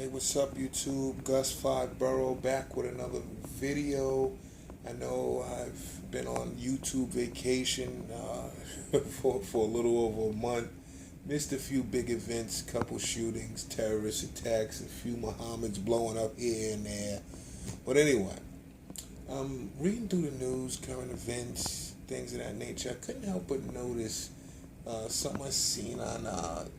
Hey, what's up, YouTube? Gus 5 Burrow back with another video. I know I've been on YouTube vacation for a little over a month. Missed a few big events, couple shootings, terrorist attacks, a few Muhammad's blowing up here and there. But anyway, reading through the news, current events, things of that nature, I couldn't help but notice something I seen on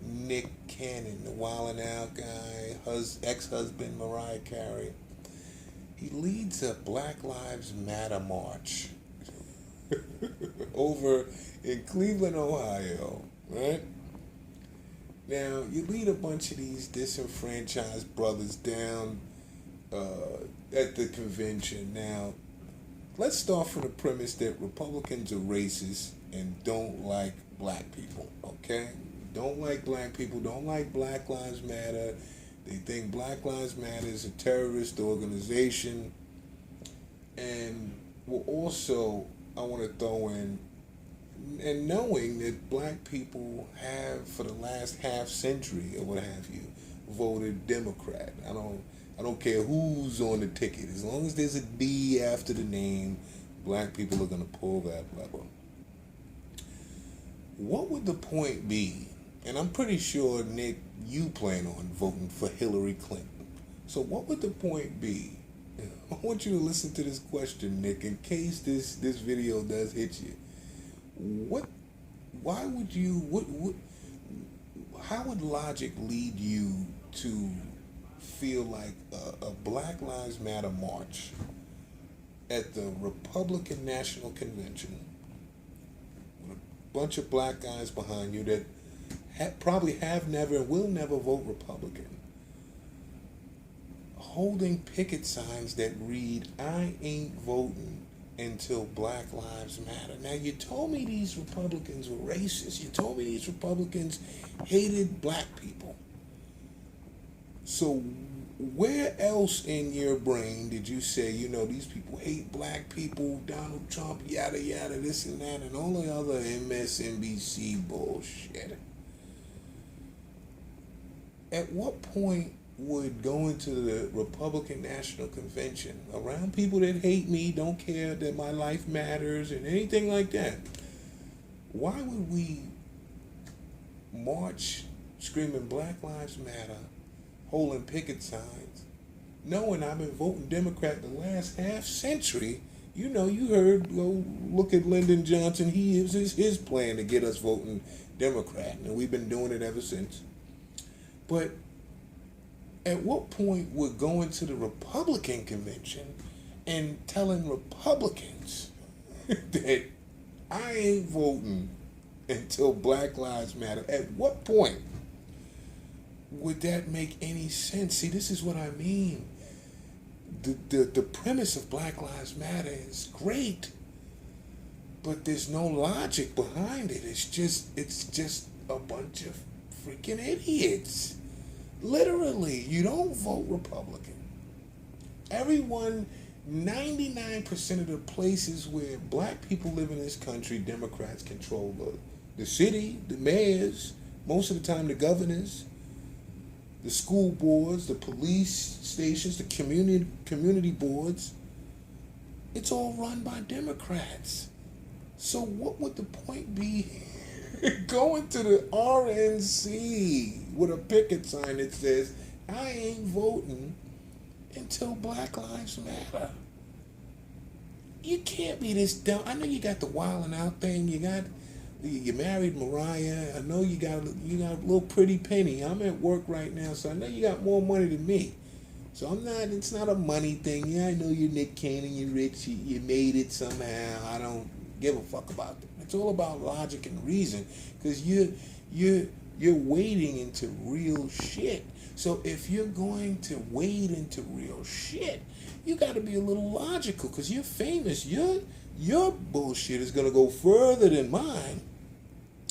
Nick Cannon, the Wildin out guy, ex-husband Mariah Carey. He leads a Black Lives Matter march over in Cleveland, Ohio, right? Now, you lead a bunch of these disenfranchised brothers down at the convention. Now, let's start from the premise that Republicans are racist and don't like black people, okay? Don't like black people, don't like Black Lives Matter. They think Black Lives Matter is a terrorist organization. And well, also, I want to throw in, and knowing that black people have, for the last half century or what have you, voted Democrat. I don't care who's on the ticket. As long as there's a D after the name, black people are going to pull that lever. What would the point be? And I'm pretty sure, Nick, you plan on voting for Hillary Clinton. So what would the point be? I want you to listen to this question, Nick, in case this video does hit you. How would logic lead you to feel like a Black Lives Matter march at the Republican National Convention with a bunch of black guys behind you that probably have never and will never vote Republican, holding picket signs that read, "I ain't voting until Black Lives Matter"? Now, you told me these Republicans were racist. You told me these Republicans hated black people. So where else in your brain did you say, these people hate black people, Donald Trump, yada, yada, this and that, and all the other MSNBC bullshit? At what point would going to the Republican National Convention around people that hate me, don't care that my life matters, and anything like that, why would we march screaming Black Lives Matter, holding picket signs, knowing I've been voting Democrat the last half century? You heard, go look at Lyndon Johnson. He is his plan to get us voting Democrat, and we've been doing it ever since. But at what point would going to the Republican convention and telling Republicans that I ain't voting until Black Lives Matter, at what point would that make any sense? See, this is what I mean. The premise of Black Lives Matter is great, but there's no logic behind it. It's just a bunch of freaking idiots. Literally, you don't vote Republican. 99% of the places where black people live in this country, Democrats control the city, the mayors, most of the time the governors, the school boards, the police stations, the community boards. It's all run by Democrats. So what would the point be going to the RNC with a picket sign that says, "I ain't voting until Black Lives Matter"? You can't be this dumb. I know you got the wilding out thing. You married Mariah. I know you got a little pretty penny. I'm at work right now, so I know you got more money than me. So it's not a money thing. Yeah, I know you're Nick Cannon, you're rich, you made it somehow. I don't give a fuck about that. It's all about logic and reason, because you're wading into real shit. So if you're going to wade into real shit, you got to be a little logical, because you're famous. Your bullshit is going to go further than mine.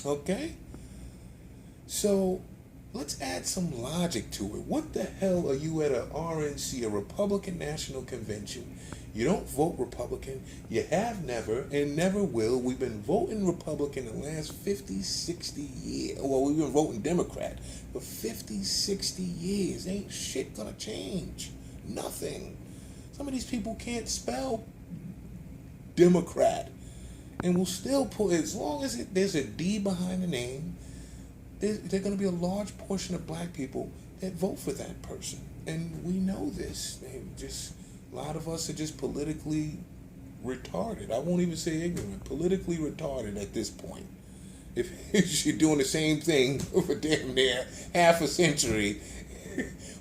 Okay? So let's add some logic to it. What the hell are you at a RNC, a Republican National Convention? You don't vote Republican. You have never and never will. We've been voting Republican the last 50, 60 years. Well, we've been voting Democrat for 50, 60 years. Ain't shit gonna change. Nothing. Some of these people can't spell Democrat. And we'll still put, as long as there's a D behind the name, there's going to be a large portion of black people that vote for that person. And we know this. A lot of us are just politically retarded. I won't even say ignorant. Politically retarded at this point. If you're doing the same thing for damn near half a century.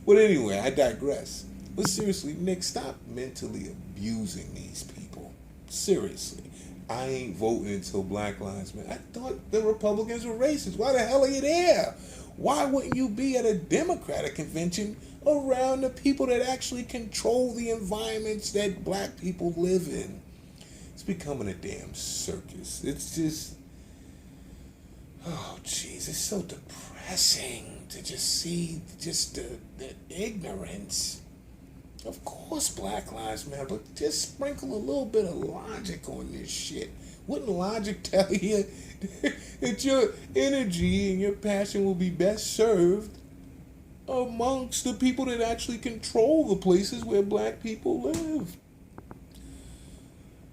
But anyway, I digress. But seriously, Nick, stop mentally abusing these people. Seriously. I ain't voting until Black Lives Matter. I thought the Republicans were racist. Why the hell are you there? Why wouldn't you be at a Democratic convention around the people that actually control the environments that black people live in? It's becoming a damn circus. It's just, oh jeez, it's so depressing to just see just the ignorance. Of course Black Lives Matter, but just sprinkle a little bit of logic on this shit. Wouldn't logic tell you that your energy and your passion will be best served amongst the people that actually control the places where black people live?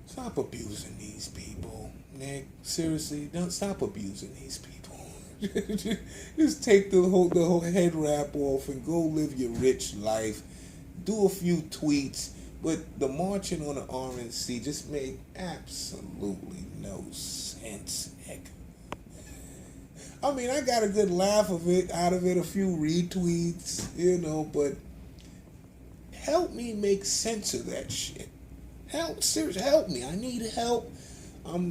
Stop abusing these people, Nick. Seriously, don't stop abusing these people. Just take the whole head wrap off and go live your rich life. Do a few tweets, but the marching on the RNC just made absolutely no sense, Nick. I mean, I got a good laugh out of it, a few retweets, but help me make sense of that shit. Seriously, help me. I need help.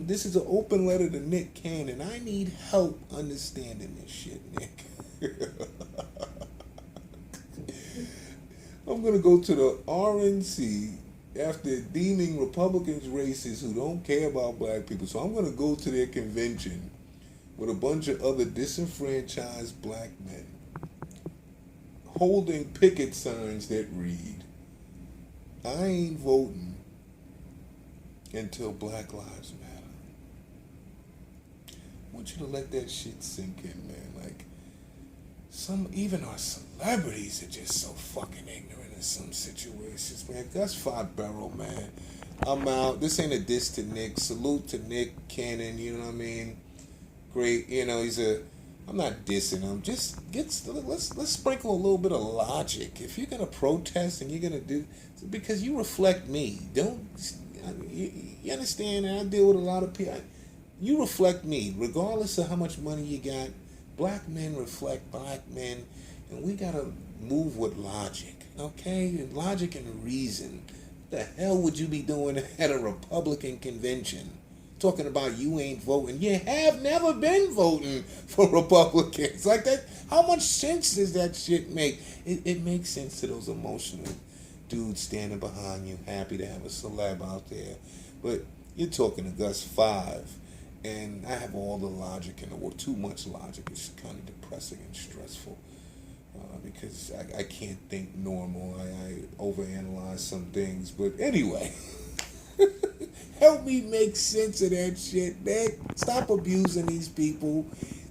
This is an open letter to Nick Cannon. I need help understanding this shit, Nick. I'm going to go to the RNC after deeming Republicans racist who don't care about black people. So I'm going to go to their convention with a bunch of other disenfranchised black men holding picket signs that read, I ain't voting until Black Lives Matter. I want you to let that shit sink in, man. Like, even our celebrities are just so fucking ignorant in some situations, man. Gus Barrow, man. I'm out. This ain't a diss to Nick. Salute to Nick Cannon, you know what I mean? Great, I'm not dissing him. Just let's sprinkle a little bit of logic. If you're gonna protest and you're gonna do, because you reflect me. You understand? And I deal with a lot of people. You reflect me, regardless of how much money you got. Black men reflect black men, and we gotta move with logic, okay? And logic and reason. What the hell would you be doing at a Republican convention? Talking about you ain't voting. You have never been voting for Republicans. Like that, how much sense does that shit make? It makes sense to those emotional dudes standing behind you, happy to have a celeb out there. But you're talking to Gus 5, and I have all the logic in the world. Too much logic is kind of depressing and stressful because I can't think normal. I overanalyze some things. But anyway. Help me make sense of that shit, man. Stop abusing these people,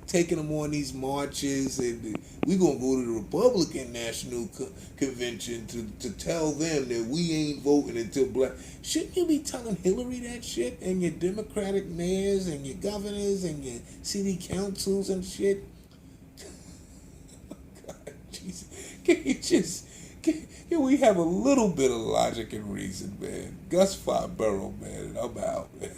taking them on these marches, and we gonna go to the Republican National Convention to tell them that we ain't voting until black. Shouldn't you be telling Hillary that shit, and your Democratic mayors and your governors and your city councils and shit? God, Jesus, can we have a little bit of logic and reason, man? Gus Barrow, man, and I'm out, man.